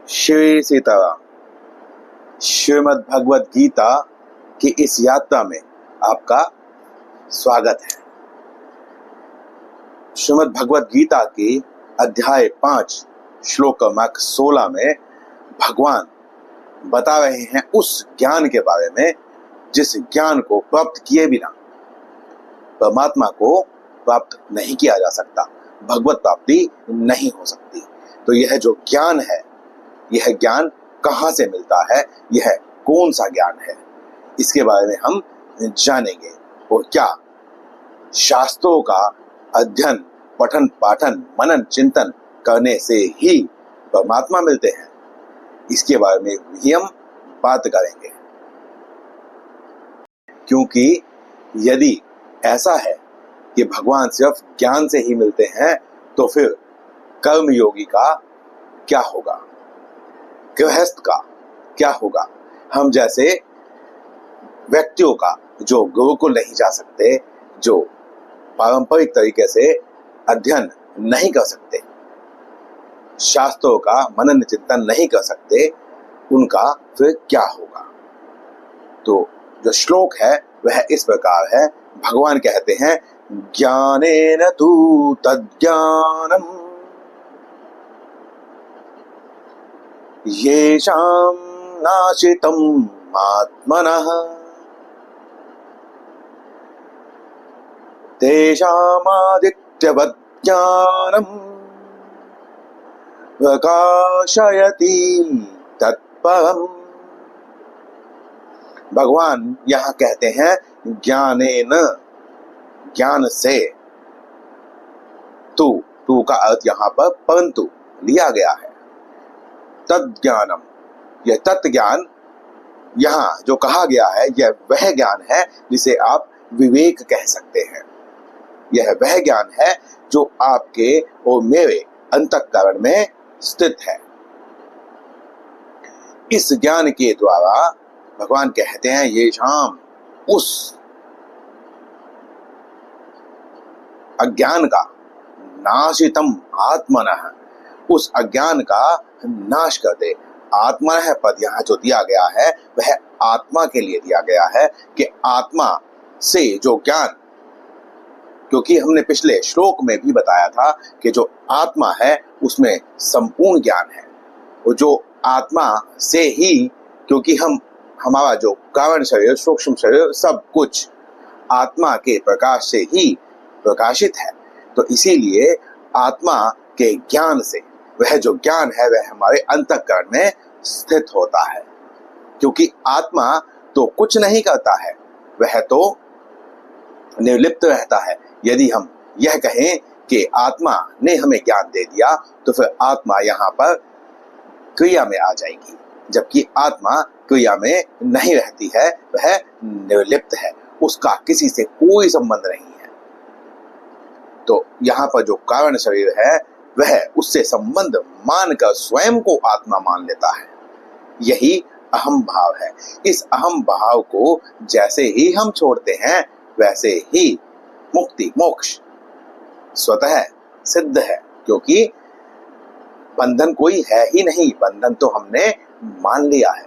श्री सीताराम। श्रीमद् भगवत गीता की इस यात्रा में आपका स्वागत है। श्रीमद् भगवत गीता की अध्याय 5 श्लोक क्रमांक 16 में भगवान बता रहे हैं उस ज्ञान के बारे में जिस ज्ञान को प्राप्त किए बिना परमात्मा को प्राप्त नहीं किया जा सकता, भगवत प्राप्ति नहीं हो सकती। तो यह जो ज्ञान है, यह ज्ञान कहाँ से मिलता है, यह कौन सा ज्ञान है, इसके बारे में हम जानेंगे। और क्या शास्त्रों का अध्ययन, पठन पाठन, मनन चिंतन करने से ही परमात्मा मिलते हैं, इसके बारे में भी हम बात करेंगे। क्योंकि यदि ऐसा है कि भगवान सिर्फ ज्ञान से ही मिलते हैं, तो फिर कर्म योगी का क्या होगा, गृहस्थ का क्या होगा, हम जैसे व्यक्तियों का जो गुरुकुल नहीं जा सकते, जो पारंपरिक तरीके से अध्ययन नहीं कर सकते, शास्त्रों का मनन चिंतन नहीं कर सकते, उनका फिर क्या होगा। तो जो श्लोक है वह इस प्रकार है। भगवान कहते हैं, ज्ञानेन तु तज्ज्ञानम् येषां नाशितम् आत्मनः तेषामादित्यवत् ज्ञानम् प्रकाशयति तत्परम्। भगवान यहाँ कहते हैं ज्ञानेन, ज्ञान से, तू का अर्थ यहाँ पर परंतु लिया गया है। तज्ज्ञानम, यह तत्व ज्ञान यहाँ जो कहा गया है, यह वह ज्ञान है जिसे आप विवेक कह सकते हैं। यह वह ज्ञान है जो आपके और मेरे अंतःकरण में स्थित है। इस ज्ञान के द्वारा भगवान कहते हैं, ये शाम उस अज्ञान का नाशितम आत्मनः, उस अज्ञान का नाश कर दे। आत्मनः पद यहाँ जो दिया गया है वह आत्मा के लिए दिया गया है कि आत्मा से जो ज्ञान, क्योंकि हमने पिछले श्लोक में भी बताया था कि जो आत्मा है उसमें संपूर्ण ज्ञान है। और जो आत्मा से ही, क्योंकि हमारा जो कारण शरीर, सूक्ष्म शरीर, सब कुछ आत्मा के प्रकाश से ही प्रकाशित है। तो इसीलिए आत्मा के ज्ञान से, वह जो ज्ञान है वह हमारे अंतःकरण में स्थित होता है। क्योंकि आत्मा तो कुछ नहीं करता है, वह तो निर्लिप्त रहता है। यदि हम यह कहें कि आत्मा ने हमें ज्ञान दे दिया, तो फिर आत्मा यहाँ पर क्रिया में आ जाएगी, जबकि आत्मा क्रिया में नहीं रहती है, वह निर्लिप्त है, उसका किसी से कोई संबंध नहीं है। तो यहाँ पर जो कारण शरीर है वह उससे संबंध मानकर स्वयं को आत्मा मान लेता है। यही अहम भाव है। इस अहम भाव को जैसे ही हम छोड़ते हैं, वैसे ही मुक्ति, मोक्ष स्वतः सिद्ध है। क्योंकि बंधन कोई है ही नहीं, बंधन तो हमने मान लिया है।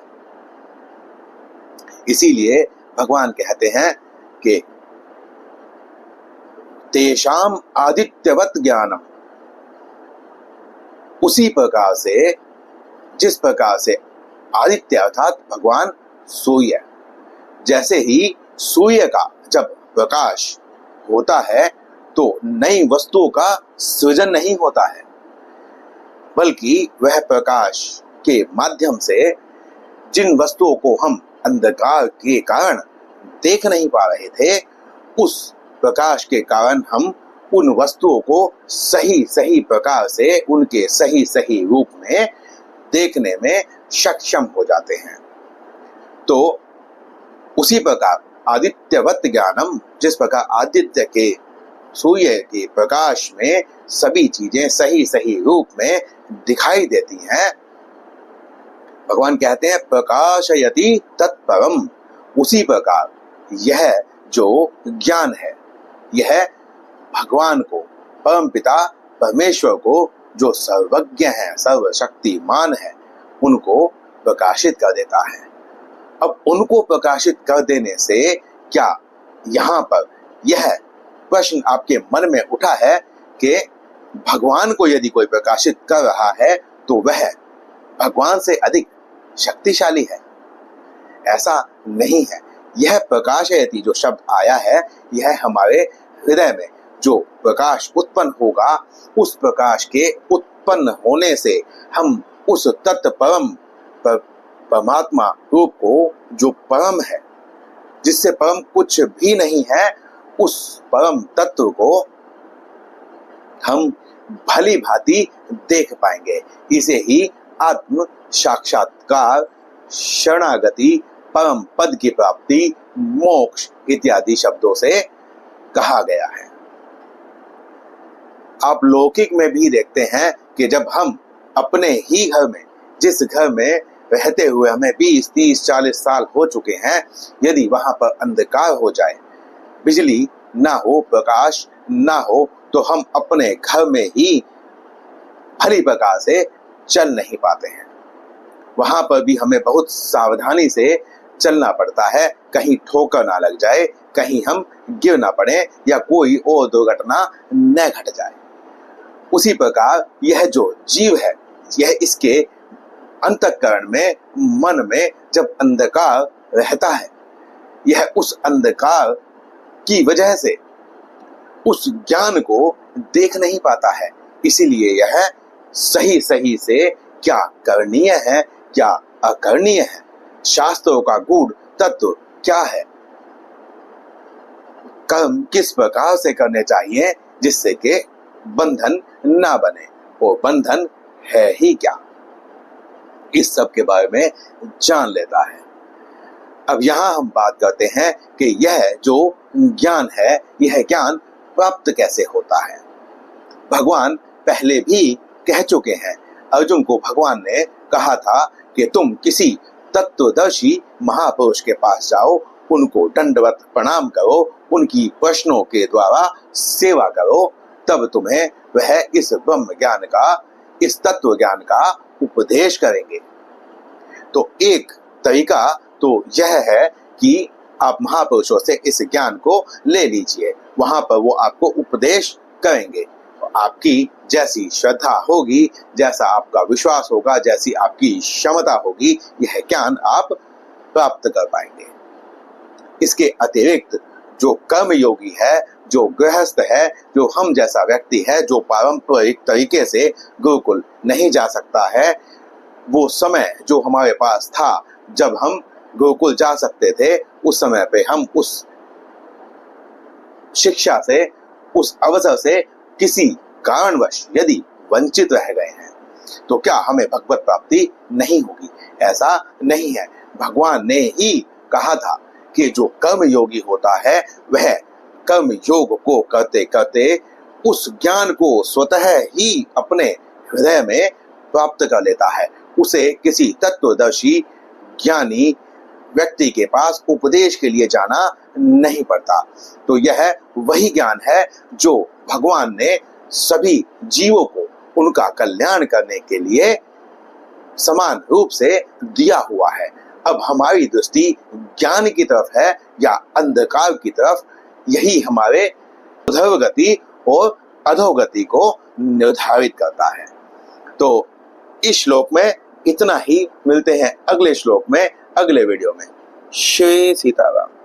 इसीलिए भगवान कहते हैं कि तेषाम आदित्यवत ज्ञानम, उसी प्रकार से जिस प्रकार से आदित्य अर्थात भगवान सूर्य, जैसे ही सूर्य का जब प्रकाश होता है तो नई वस्तुओं का सृजन नहीं होता है, बल्कि वह प्रकाश के माध्यम से जिन वस्तुओं को हम अंधकार के कारण देख नहीं पा रहे थे, उस प्रकाश के कारण हम उन वस्तुओं को सही सही प्रकार से, उनके सही सही रूप में देखने में सक्षम हो जाते हैं। तो उसी प्रकार आदित्यवत ज्ञानम, जिस प्रकार आदित्य के, सूर्य के प्रकाश में सभी चीजें सही सही रूप में दिखाई देती हैं, भगवान कहते हैं प्रकाशयति तत्परम, उसी प्रकार यह जो ज्ञान है, यह भगवान को, परमपिता परमेश्वर को, जो सर्वज्ञ है, सर्वशक्तिमान है, उनको प्रकाशित कर देता है। अब उनको प्रकाशित कर देने से क्या यहाँ पर यह प्रश्न आपके मन में उठा है कि भगवान को यदि कोई प्रकाशित कर रहा है तो वह भगवान से अधिक शक्तिशाली है? ऐसा नहीं है। यह प्रकाशयति जो शब्द आया है, यह हमारे हृदय में जो प्रकाश उत्पन्न होगा, उस प्रकाश के उत्पन्न होने से हम उस तत्व परमात्मा रूप को, जो परम है, जिससे परम कुछ भी नहीं है, उस परम तत्व को हम भली भांति देख पाएंगे। इसे ही आत्म साक्षात्कार, शरणागति, परम पद की प्राप्ति, मोक्ष इत्यादि शब्दों से कहा गया है। आप लौकिक में भी देखते हैं कि जब हम अपने ही घर में, जिस घर में रहते हुए हमें 20, 30, 40 साल हो चुके हैं, यदि वहां पर अंधकार हो जाए, बिजली ना हो, प्रकाश ना हो, तो हम अपने घर में ही भली प्रकार से चल नहीं पाते हैं। वहां पर भी हमें बहुत सावधानी से चलना पड़ता है, कहीं ठोकर ना लग जाए, कहीं हम गिर ना पड़े या कोई और दुर्घटना न घट जाए। उसी प्रकार यह जो जीव है, यह इसके अंतःकरण में, मन में जब अंधकार रहता है, यह उस अंधकार की वजह से उस ज्ञान को देख नहीं पाता है। इसीलिए यह सही सही से क्या करणीय है, क्या अकरणीय है, शास्त्रों का गूढ़ तत्व क्या है, कर्म किस प्रकार से करने चाहिए जिससे कि बंधन ना बने, वो बंधन है ही क्या, इस सब के बारे में जान लेता है। अब यहाँ हम बात करते हैं कि यह जो ज्ञान है, यह ज्ञान प्राप्त कैसे होता है। भगवान पहले भी कह चुके हैं। अर्जुन को भगवान ने कहा था कि तुम किसी तत्वदर्शी महापुरुष के पास जाओ, उनको दंडवत प्रणाम करो, उनकी प्रश्नों के द्वारा सेवा करो, तब तुम्हें वह इस ब्रह्म ज्ञान का, इस तत्व ज्ञान का उपदेश करेंगे। तो एक तरीका तो यह है कि आप महापुरुषों से इस ज्ञान को ले लीजिए, वहां पर वो आपको उपदेश करेंगे। आपकी जैसी श्रद्धा होगी, जैसा आपका विश्वास होगा, जैसी आपकी क्षमता होगी, यह ज्ञान आप प्राप्त कर पाएंगे। इसके अतिरिक्त जो कर्म योगी है, जो गृहस्थ है, जो हम जैसा व्यक्ति है, जो पारंपरिक तरीके से गुरुकुल नहीं जा सकता है, वो समय जो हमारे पास था जब हम गुरुकुल जा सकते थे, उस समय पे हम उस शिक्षा से, उस अवसर से किसी कारणवश यदि वंचित रह गए हैं, तो क्या हमें भगवत प्राप्ति नहीं होगी? ऐसा नहीं है। भगवान ने ही कहा था कि जो कर्म योगी होता है, वह कर्म योग को करते करते उस ज्ञान को स्वतः ही अपने हृदय में प्राप्त कर लेता है। उसे किसी तत्वदर्शी ज्ञानी व्यक्ति के पास उपदेश के लिए जाना नहीं पड़ता। तो यह वही ज्ञान है जो भगवान ने सभी जीवों को उनका कल्याण करने के लिए समान रूप से दिया हुआ है। अब हमारी दृष्टि ज्ञान की तरफ है या अंधकार की तरफ, यही हमारे उधोगति और अधोगति को निर्धारित करता है। तो इस श्लोक में इतना ही। मिलते हैं अगले श्लोक में, अगले वीडियो में। श्री सीताराम।